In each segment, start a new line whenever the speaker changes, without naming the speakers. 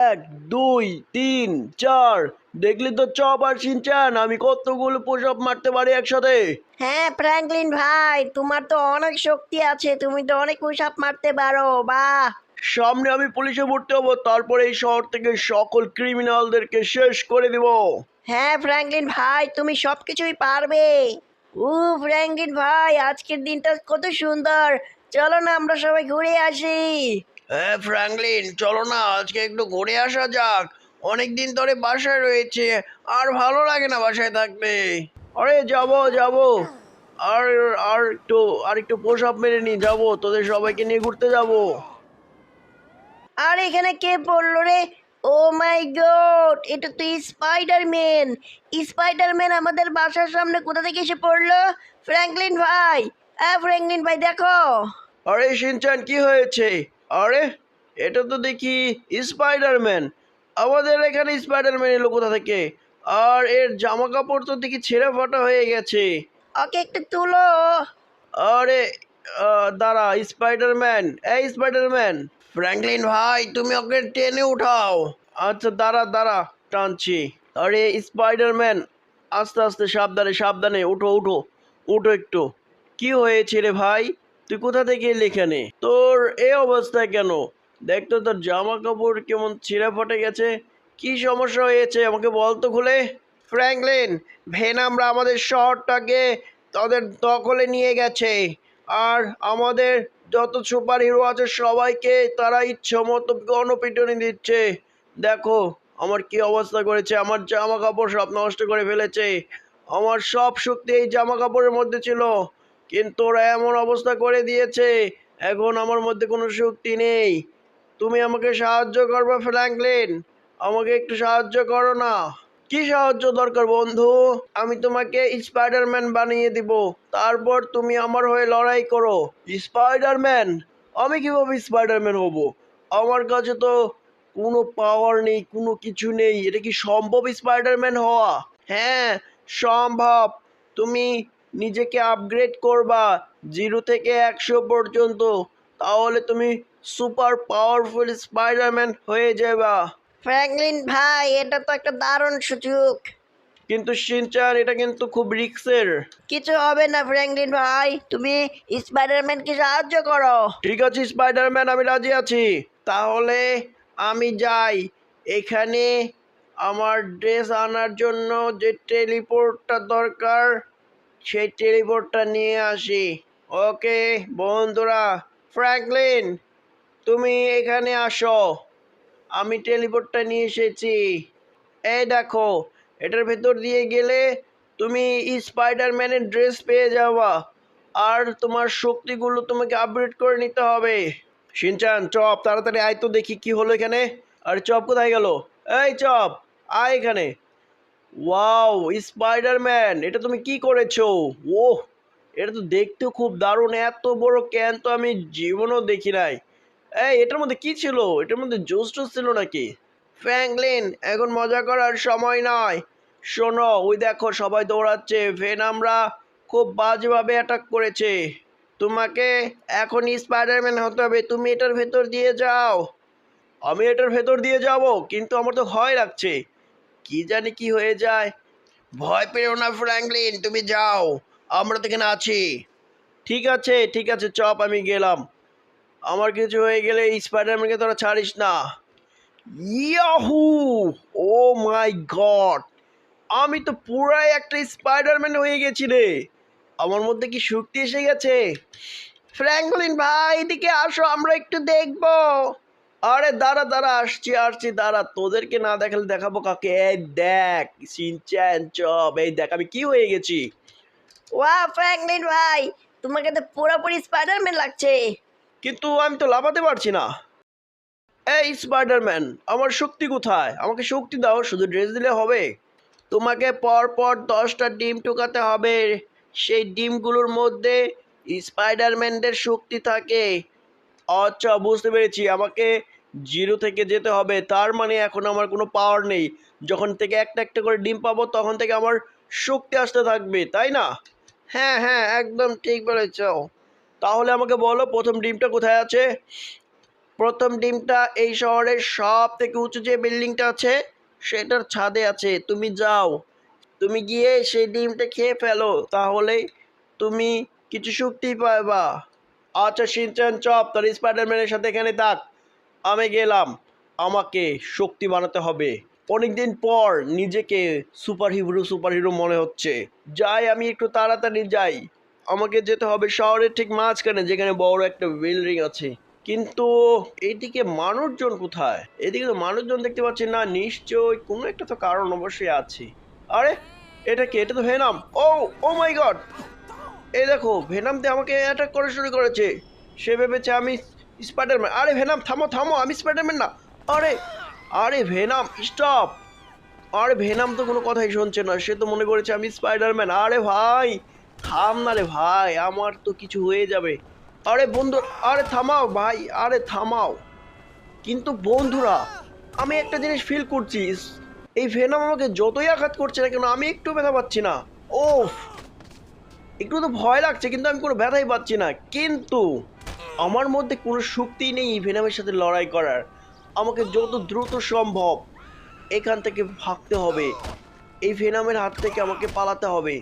এক, দুই, তিন, চার। দেখলি তো চপ আর শিনচান আমি কতগুলো পুশ আপ মারতে পারি একসাথে।
হ্যাঁ ফ্র্যাঙ্কলিন ভাই, তোমার তো অনেক শক্তি আছে, তুমি তো অনেক পুশ আপ মারতে পারো, বাহ।
সামনে আমি পুলিশে ভর্তি হবো, তারপরে এই শহর থেকে সকল ক্রিমিনালদেরকে শেষ করে দিব।
হ্যাঁ ফ্র্যাঙ্কলিন ভাই, তুমি সবকিছুই পারবে। ফ্র্যাঙ্কলিন ভাই, আজকের দিনটা কত সুন্দর। চলো না আমরা সবাই ঘুরে আসি।
হ্যাঁ ফ্র্যাঙ্কলিন, চলো না আজকে একটু ঘুরে আসা যাক। অনেক দিন ধরে বাসায় রয়েছে, আর ভালো লাগে না বাসায় থাকতে। আরে যাবো যাবো, আর আর একটু পুশ আপ মেরে নি যাবো, তোদের সবাইকে নিয়ে ঘুরতে যাবো।
আর এখানে কে পড়লো রে? ও মাই গড, এটা তো স্পাইডারম্যান। স্পাইডারম্যান আমাদের বাসার সামনে কোথা থেকে এসে পড়লো? ফ্র্যাঙ্কলিন ভাই, ফ্র্যাঙ্কলিন ভাই দেখো।
আরে শিনচান, কি হয়েছে? আরে এটা তো দেখি স্পাইডারম্যান। আমাদের এখানে স্পাইডারম্যান এলো কোথা থেকে? আর এর জামা কাপড় তো দেখি ছেঁড়া ফাটা হয়ে গেছে।
ওকে একটু তুলো।
আরে দাঁড়া স্পাইডারম্যান, এই স্পাইডারম্যান। ফ্র্যাঙ্কলিন ভাই, তুমি ওকে টেনে উঠাও। আচ্ছা দাঁড়া দাঁড়া, টানছি। আরে স্পাইডারম্যান, আস্তে আস্তে, সাবধানে সাবধানে, উঠো উঠো, উঠো একটু। কি হয়েছে রে ভাই? তুই কোথা থেকে এলি এখানে? তোর এই অবস্থা কেন? দেখ তো তোর জামা কাপড় কেমন ছিঁড়ে ফটে গেছে। কি সমস্যা হয়েছে আমাকে বল তো খুলে। ফ্র্যাঙ্কলিন, ভেনামরা আমাদের শহরটাকে তাদের দখলে নিয়ে গেছে। আর আমাদের যত সুপার হিরো আছে সবাইকে তারা ইচ্ছে মতো গণপিটুনি দিচ্ছে। দেখো আমার কি অবস্থা করেছে, আমার জামা কাপড় সব নষ্ট করে ফেলেছে। আমার সব শক্তি এই জামা কাপড়ের মধ্যে ছিল, কিন্তু ওরা এমন অবস্থা করে দিয়েছে, এখন আমার মধ্যে কোনো শক্তি নেই। তুমি আমাকে সাহায্য করবে ফ্র্যাঙ্কলিন? আমাকে একটু সাহায্য করো না। কি সাহায্য দরকার বন্ধু? আমি তোমাকে স্পাইডারম্যান বানিয়ে দিব, তারপর তুমি আমার হয়ে লড়াই করো। স্পাইডারম্যান? আমি কিভাবে স্পাইডারম্যান হব? আমার কাছে তো কোনো পাওয়ার নেই, কোনো কিছু নেই। এটা কি সম্ভব স্পাইডারম্যান হওয়া? হ্যাঁ সম্ভব। তুমি নিজেকে আপগ্রেড করবা 0 থেকে 100 পর্যন্ত, তাহলে তুমি সুপার পাওয়ারফুল স্পাইডারম্যান হয়ে যাবা।
ফ্র্যাঙ্কলিন ভাই, এটা তো একটা দারুণ সুযোগ।
কিন্তু শিনচান, এটা কিন্তু খুব রিস্কের।
কিছু হবে না ফ্র্যাঙ্কলিন ভাই, তুমি স্পাইডারম্যানকে সাহায্য করো।
ঠিক আছে স্পাইডারম্যান, আমি রাজি আছি। তাহলে আমি যাই। এখানে আমার ড্রেস আনার জন্য যে টেলিপোর্টটা দরকার, সেই টেলিপোর্টটা নিয়ে আসি। ওকে বন্ধুরা, ফ্র্যাঙ্কলিন তুমি এখানে আসো, আমি টেলিপোর্টটা নিয়ে এসেছি। এই দেখো, এটার ভেতর দিয়ে গেলে তুমি স্পাইডারম্যানের ড্রেস পেয়ে যাবা। আর তোমার শক্তিগুলো তোমাকে আপগ্রেড করে নিতে হবে। শিনচান, চপ তাড়াতাড়ি আয় তো দেখি কি হলো এখানে। আর চপ কোথায় গেল? এই চপ, আয় এখানে। ওয়াও স্পাইডারম্যান, এটা তুমি কি করেছো? ওহ, এটা তো দেখতেও খুব দারুণ। এত বড় ক্যান তো আমি জীবনেও দেখি নাই। এই এটার মধ্যে কি ছিল? এটার মধ্যে জুস টুস ছিল নাকি? ফ্র্যাঙ্কলিন, এখন মজা করার সময় নয়। শোনো, ওই দেখো সবাই দৌড়াচ্ছে। ভেনামরা খুব বাজেভাবে অ্যাটাক করেছে। তোমাকে এখন স্পাইডারম্যান হতে হবে, তুমি এটার ভেতর দিয়ে যাও। আমি এটার ভেতর দিয়ে যাব, কিন্তু আমার তো ভয় লাগছে, কি জানি কি হয়ে যায়। ভয় পেও না ফ্র্যাঙ্কলিন, তুমি যাও, আমরা তো এখানে আছি। ঠিক আছে ঠিক আছে চপ, আমি গেলাম। আমার কিছু হয়ে গেলে স্পাইডারম্যানকে তোরা ছাড়িস না। ইয়াহু! ও মাই গড! আমি তো পুরাই একটা স্পাইডারম্যান হয়ে গেছি রে। আমার মধ্যে কি শক্তি এসে গেছে। ফ্র্যাঙ্কলিন ভাই, এদিকে আসো, আমরা একটু দেখবো। আরে দাঁড়া দাঁড়া, আসছি আসছি, দাঁড়া, তোদেরকে না দেখালে দেখাবো কাকে? এই দেখ সিনচ্যান, চপ, এই দেখ আমি কি হয়ে গেছি।
ওয়াও ফ্র্যাঙ্কলিন ভাই, তোমাকে তো পুরোপুরি স্পাইডারম্যান লাগছে।
কিন্তু আমি তো লাফাতে পারছি না। এই স্পাইডারম্যান, আমার শক্তি কোথায়? আমাকে শক্তি দাও, শুধু ড্রেস দিলে হবে? তোমাকে পর পর 10টা ডিম টোকাতে হবে। সেই ডিমগুলোর মধ্যে স্পাইডারম্যানদের শক্তি থাকে। আচ্ছা বুঝতে পেরেছি, আমাকে 0 থেকে যেতে হবে, তার মানে এখন আমার কোনো পাওয়ার নেই। যখন থেকে একটা একটা করে ডিম পাবো তখন থেকে আমার শক্তি আসতে থাকবে, তাই না? হ্যাঁ হ্যাঁ, একদম ঠিক বলেছ। তাহলে আমাকে বলো প্রথম ডিমটা কোথায় আছে? প্রথম ডিমটা এই শহরের সব থেকে উঁচু যে বিল্ডিংটা আছে সেটার ছাদে আছে। তুমি যাও, তুমি গিয়ে সেই ডিমটা খেয়ে ফেলো, তাহলে তুমি কিছু শক্তি পাবা। আচ্ছা শিনচ্যান, চপ তোর স্পাইডারম্যানের সাথে এখানে থাক, আমি গেলাম। আমাকে শক্তি বানাতে হবে। অনেকদিন পর নিজেকে সুপার হিরো মনে হচ্ছে। যাই, আমি একটু তাড়াতাড়ি যাই। আমাকে যেতে হবে শহরের ঠিক মাঝখানে, যেখানে বড় একটা বিল্ডিং আছে। কিন্তু এইদিকে মানুষজন কোথায়? এদিকে তো মানুষজন দেখতে পাচ্ছি না। নিশ্চয়ই কোনো একটা তো কারণ অবশ্যই আছে। আরে এটা কি? এটা তো ভেনাম। ও, ও মাই গড! এই দেখো, ভেনাম দিয়ে আমাকে অ্যাটাক করা শুরু করেছে। সে ভেবেছে আমি স্পাইডারম্যান। আরে ভেনাম, থামো থামো, আমি স্পাইডারম্যান না। আরে, আরে ভেনাম স্টপ! আরে ভেনাম তো কোনো কথাই শুনছে না, সে তো মনে করেছে আমি স্পাইডারম্যান। আরে ভাই থাম না রে ভাই, আমার তো কিছু হয়ে যাবে। আরে বন্ধু, আরে থামাও ভাই, আরে থামাও। কিন্তু বন্ধুরা, আমি একটা জিনিস ফিল করছি, এই ভেনাম আমাকে যতই আঘাত করছে না কেন আমি একটু ব্যথা পাচ্ছি না। ওফ, একটু তো ভয় লাগছে কিন্তু আমি কোনো ব্যথাই পাচ্ছি না। কিন্তু আমার মধ্যে কোনো শক্তি নেই এই ভেনামের সাথে লড়াই করার। আমাকে যত দ্রুত সম্ভব এখান থেকে ভাগতে হবে। এই ভেনামের হাত থেকে আমাকে পালাতে হবে।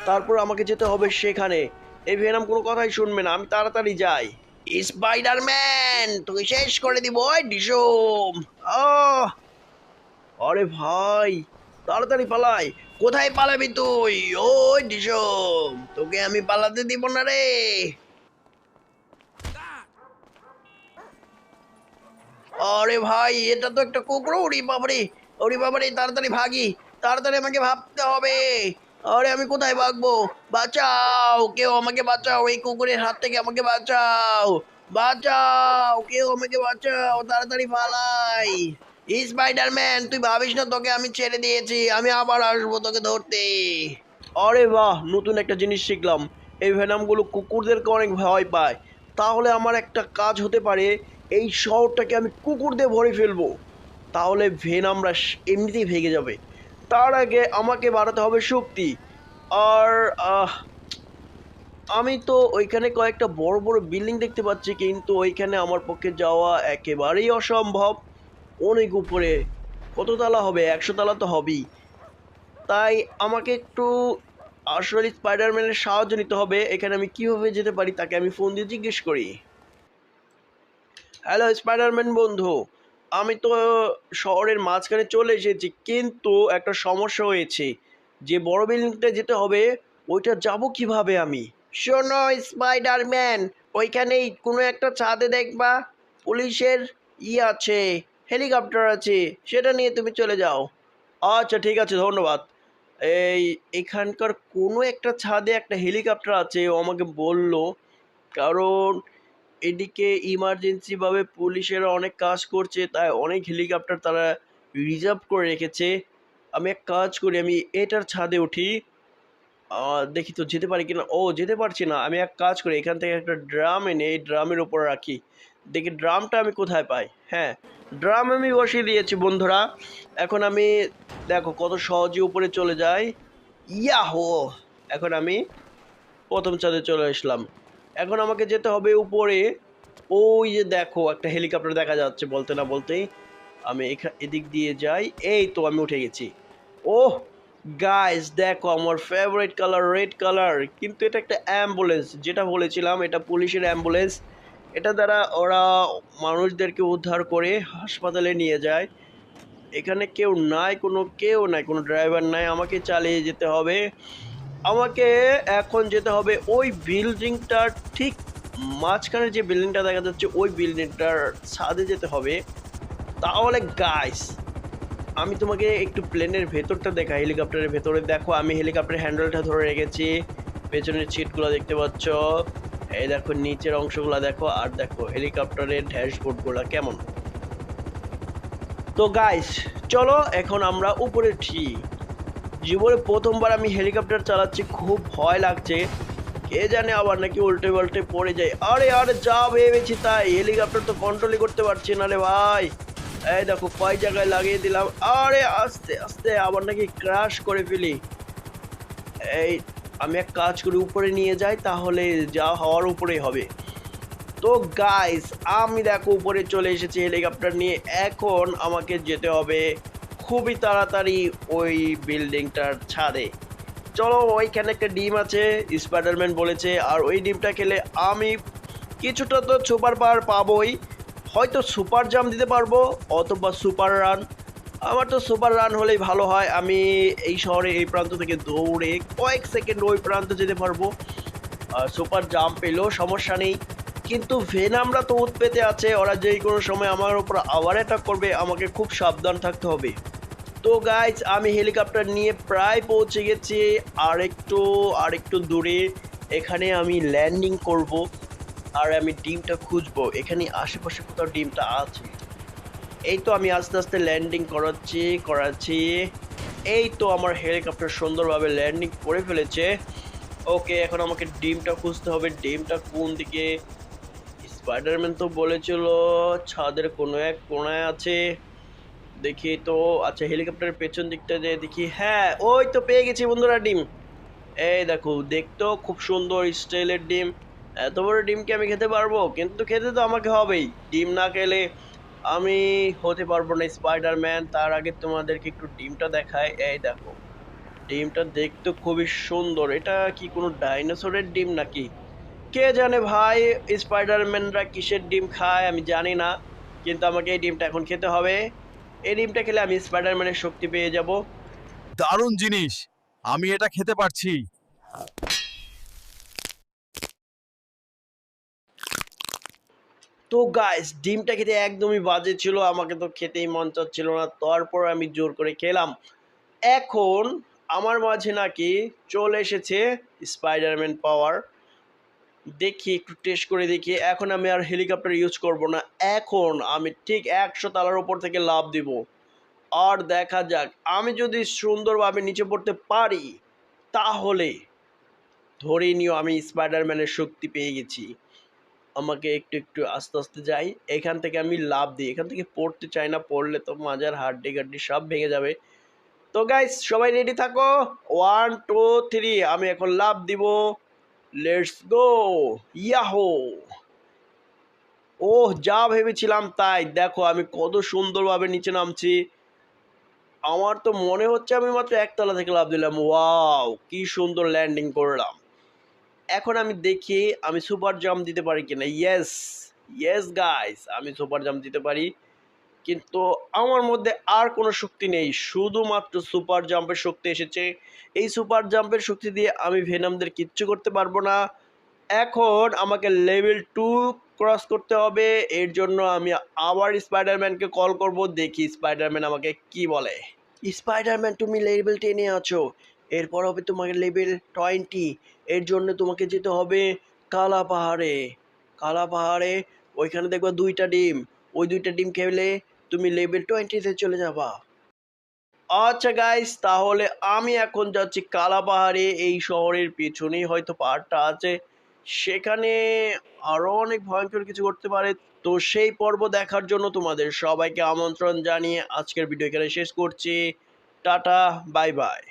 তারপর আমাকে যেতে হবে সেখানে। এই ভেনাম কোনো কথাই শুনবে না, আমি তাড়াতাড়ি যাই। স্পাইডারম্যান তুই শেষ করে দিব ওই ডিসুম। আহ, আরে ভাই তাড়াতাড়ি পালাই। কোথায় পালাবি তুই? ওই ডিসুম, তোকে আমি পালাতে দিব না রে। আরে ভাই এটা তো একটা কুকুর। ওরে বাবারে, ওরে বাবারে, তাড়াতাড়ি ভাগি, তাড়াতাড়ি আমাকে ভাবতে হবে। আরে আমি কোথায় ভাগবো? বাঁচাও, কেউ আমাকে বাঁচাও, এই কুকুরের হাত থেকে আমাকে বাঁচাও। বাঁচাও, কেউ আমাকে বাঁচাও, তাড়াতাড়ি পালাই। স্পাইডারম্যান তুই ভাবিস না তোকে আমি ছেড়ে দিয়েছি, আমি আবার আসবো তোকে ধরতে। আরে বাহ, নতুন একটা জিনিস শিখলাম। এই ভেনামগুলো কুকুরদেরকে অনেক ভয় পায়। তাহলে আমার একটা কাজ হতে পারে, এই শহরটাকে আমি কুকুর দিয়ে ভরে ফেলবো। তাহলে ভেনামরা এমনিতেই ভেগে যাবে। তার আগে আমাকে বাড়াতে হবে শক্তি। আর আমি তো ওইখানে কয়েকটা বড় বড় বিল্ডিং দেখতে পাচ্ছি, কিন্তু ওইখানে আমার পক্ষে যাওয়া একেবারেই অসম্ভব। অনেক উপরে, কত তালা হবে? 100 তালা তো হবেই। তাই আমাকে একটু আসলে স্পাইডারম্যানের সাহায্য নিতে হবে। এখানে আমি কিভাবে যেতে পারি তাকে আমি ফোন দিয়ে জিজ্ঞেস করি। হ্যালো স্পাইডারম্যান বন্ধু, আমি তো শহরের মাঝখানে চলে এসেছি, কিন্তু একটা সমস্যা হয়েছে। যে বড় বিল্ডিংটা যেতে হবে, ওইটা যাব কিভাবে আমি? শোনো স্পাইডারম্যান, ওইখানেই কোনো একটা ছাদে দেখবা পুলিশের আছে, হেলিকপ্টার আছে, সেটা নিয়ে তুমি চলে যাও। আচ্ছা ঠিক আছে, ধন্যবাদ। এই এখানকার কোনো একটা ছাদে একটা হেলিকপ্টার আছে, ও আমাকে বলল। কারণ এদিকে ইমার্জেন্সিভাবে পুলিশেরা অনেক কাজ করছে, তাই অনেক হেলিকপ্টার তারা রিজার্ভ করে রেখেছে। আমি এক কাজ করি, আমি এটার ছাদে উঠি। দেখি তো যেতে পারি কিনা। ও, যেতে পারছি না। আমি এক কাজ করি, এখান থেকে একটা ড্রাম এনে এই ড্রামের উপর রাখি। দেখি ড্রামটা আমি কোথায় পাই। হ্যাঁ, ড্রাম আমি বসিয়ে দিয়েছি বন্ধুরা। এখন আমি দেখো কত সহজে উপরে চলে যাই। ইয়াহো! এখন আমি প্রথম ছাদে চলে আসলাম। এখন আমাকে যেতে হবে উপরে। ওই যে দেখো একটা হেলিকপ্টার দেখা যাচ্ছে বলতে না বলতেই। আমি এদিক দিয়ে যাই। এই তো আমি উঠে গেছি। ওহ গাইস, দেখো আমার ফেভারিট কালার রেড কালার। কিন্তু এটা একটা অ্যাম্বুলেন্স, যেটা বলেছিলাম এটা পুলিশের অ্যাম্বুলেন্স। এটা দ্বারা ওরা মানুষদেরকে উদ্ধার করে হাসপাতালে নিয়ে যায়। এখানে কেউ নাই, কোনো ড্রাইভার নাই, আমাকে চালিয়ে যেতে হবে। আমাকে এখন যেতে হবে ওই বিল্ডিংটার ঠিক মাঝখানে, যে বিল্ডিংটা দেখা যাচ্ছে ওই বিল্ডিংটার ছাদে যেতে হবে। তাহলে গাইস আমি তোমাকে একটু প্লেনের ভেতরটা দেখা, হেলিকপ্টারের ভেতরে দেখো, আমি হেলিকপ্টারের হ্যান্ডেলটা ধরে রেখেছি। পেছনের সিটগুলো দেখতে পাচ্ছ, এই দেখো নিচের অংশগুলো দেখো, আর দেখো হেলিকপ্টারের ড্যাশবোর্ডগুলো কেমন। তো গাইস চলো এখন আমরা উপরে উঠি। জীবনে প্রথমবার আমি হেলিকপ্টার চালাচ্ছি, খুব ভয় লাগছে। কে জানে আবার নাকি উল্টে পাল্টে পড়ে যায়। আরে আরে যা ভেবেছি তাই, হেলিকপ্টার তো কন্ট্রোলই করতে পারছি না রে ভাই। এই দেখো কয় জায়গায় লাগিয়ে দিলাম। আরে আস্তে আস্তে, আবার নাকি ক্র্যাশ করে ফেলি। এই আমি এক কাজ করি, উপরে নিয়ে যাই, তাহলে যা হওয়ার উপরেই হবে। তো তো গাইস আমি দেখো উপরে চলে এসেছি হেলিকপ্টার নিয়ে। এখন আমাকে যেতে হবে খুবই তাড়াতাড়ি ওই বিল্ডিংটার ছাদে। চলো, ওইখানে একটা ডিম আছে, স্পাইডারম্যান বলেছে, আর ওই ডিমটা খেলে আমি কিছুটা তো সুপার পাওয়ার পাবোই। হয়তো সুপার জাম্প দিতে পারবো অথবা সুপার রান। আমার তো সুপার রান হলেই ভালো হয়, আমি এই শহরে এই প্রান্ত থেকে দৌড়ে কয়েক সেকেন্ড ওই প্রান্তে যেতে পারবো। আর সুপার জাম্প পেলেও সমস্যা নেই, কিন্তু ভেনামরা তো উৎপেতে আছে, ওরা যেই কোনো সময় আমার উপর আবার অ্যাটাক করবে, আমাকে খুব সাবধান থাকতে হবে। তো গাইজ আমি হেলিকপ্টার নিয়ে প্রায় পৌঁছে গেছি, আর একটু দূরে। এখানে আমি ল্যান্ডিং করব, আর আমি ডিমটা খুঁজবো এখানে আশেপাশে কোথাও ডিমটা আছে। এই তো আমি আস্তে আস্তে ল্যান্ডিং করাচ্ছি। এই তো আমার হেলিকপ্টার সুন্দরভাবে ল্যান্ডিং করে ফেলেছে। ওকে, এখন আমাকে ডিমটা খুঁজতে হবে, ডিমটা কোন দিকে। স্পাইডারম্যান তো বলেছিল ছাদের কোনো এক কোণায় আছে, দেখি তো। আচ্ছা, হেলিকপ্টারের পেছন দিকটা যে দেখি, হ্যাঁ ওই তো পেয়ে গেছি বন্ধুরা ডিম। এই দেখো, দেখতেও খুব সুন্দর স্টাইলের ডিম। এত বড় ডিম কি আমি খেতে পারবো? কিন্তু খেতে তো আমাকে হবেই, ডিম না খেলে আমি হতে পারবো না স্পাইডারম্যান। তার আগে তোমাদেরকে একটু ডিমটা দেখায়। এই দেখো, ডিমটা দেখতে খুবই সুন্দর। এটা কি কোনো ডাইনোসরের ডিম নাকি? কে জানে ভাই, স্পাইডারম্যানরা কিসের ডিম খায় আমি জানি না, কিন্তু আমাকে এই ডিমটা এখন খেতে হবে। এই ডিমটা খেলে আমি স্পাইডারম্যানের শক্তি পেয়ে যাব।
দারুণ জিনিস, আমি এটা খেতে পারছি।
তো গাইস ডিমটা খেতে একদমই বাজে ছিল, আমাকে তো খেতেই মন চাচ্ছিল না, তারপর আমি জোর করে খেলাম। এখন আমার মাঝে নাকি চলে এসেছে স্পাইডারম্যান পাওয়ার। দেখি একটু টেস্ট করে দেখি। এখন আমি আর হেলিকপ্টার ইউজ করব না, এখন আমি ঠিক 100 তলার উপর থেকে লাফ দিব। আর দেখা যাক, আমি যদি সুন্দরভাবে নিচে পড়তে পারি তাহলে ধরে নিও আমি স্পাইডারম্যানের শক্তি পেয়ে গেছি। আমাকে একটু একটু আস্তে আস্তে যাই, এখান থেকে আমি লাফ দিই। এখান থেকে পড়তে চাই না, পড়লে তো মাজার হাড্ডি গাড্ডি সব ভেঙে যাবে। তো গাইস সবাই রেডি থাকো, 1 2 3, আমি এখন লাফ দিব। Let's go, Yahoo. ওহ, যা ভেবেছিলাম তাই, দেখো আমি কত সুন্দরভাবে নিচে নামছি। আমার তো মনে হচ্ছে আমি মাত্র 1 তলা থেকে লাফ দিলাম। ওয়াও, কি সুন্দর ল্যান্ডিং করলাম। এখন আমি দেখি আমি সুপার জাম্প দিতে পারি কিনা। ইয়েস, ইয়েস গাইস, আমি সুপার জাম্প দিতে পারি, কিন্তু আমার মধ্যে আর কোনো শক্তি নেই, শুধুমাত্র সুপার জাম্পের শক্তি এসেছে। এই সুপার জাম্পের শক্তি দিয়ে আমি ভেনামদের কিচ্ছু করতে পারবো না। এখন আমাকে লেভেল 2 ক্রস করতে হবে, এর জন্য আমি আবার স্পাইডারম্যানকে কল করব, দেখি স্পাইডারম্যান আমাকে কি বলে। স্পাইডারম্যান তুমি লেভেল 10-এ আছো, এরপর হবে তোমাকে লেভেল 20। এর জন্য তোমাকে যেতে হবে কালা পাহাড়ে। কালা পাহাড়ে ওইখানে দেখবা 2টা ডিম, ওই 2টা ডিম খেলে তুমি লেভেল 20-তে চলে যাবা। আচ্ছা গাইস, তাহলে আমি এখন যাচ্ছি কালা পাহাড়ে। এই শহরের পেছনেই হয়তো পাহাড়টা আছে, সেখানে আরো অনেক ভয়ঙ্কর কিছু করতে পারে। তো সেই পর্ব দেখার জন্য তোমাদের সবাইকে আমন্ত্রণ জানিয়ে আজকের ভিডিও এখানে শেষ করছি। Tata, bye bye.